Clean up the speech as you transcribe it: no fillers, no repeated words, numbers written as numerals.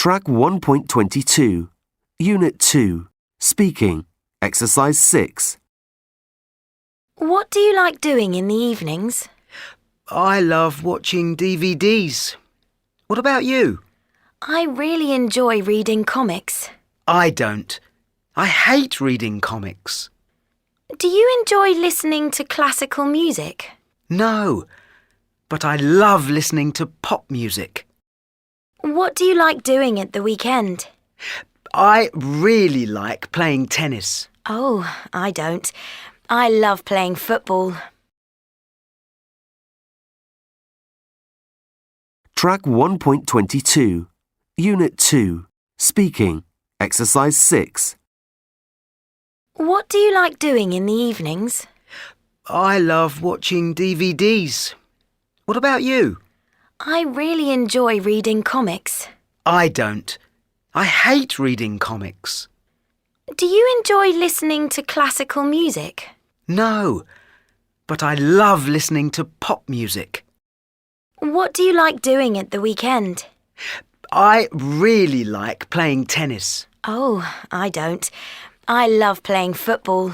Track 1.22, Unit 2, Speaking, Exercise 6. What do you like doing in the evenings? I love watching DVDs. What about you? I really enjoy reading comics. I don't. I hate reading comics. Do you enjoy listening to classical music? No, but I love listening to pop music. What do you like doing at the weekend? I really like playing tennis. Oh, I don't. I love playing football. Track 1.22, Unit 2, Speaking, Exercise 6. What do you like doing in the evenings? I love watching DVDs. What about you? I really enjoy reading comics. I don't. I hate reading comics. Do you enjoy listening to classical music? No, but I love listening to pop music. What do you like doing at the weekend? I really like playing tennis. Oh, I don't. I love playing football.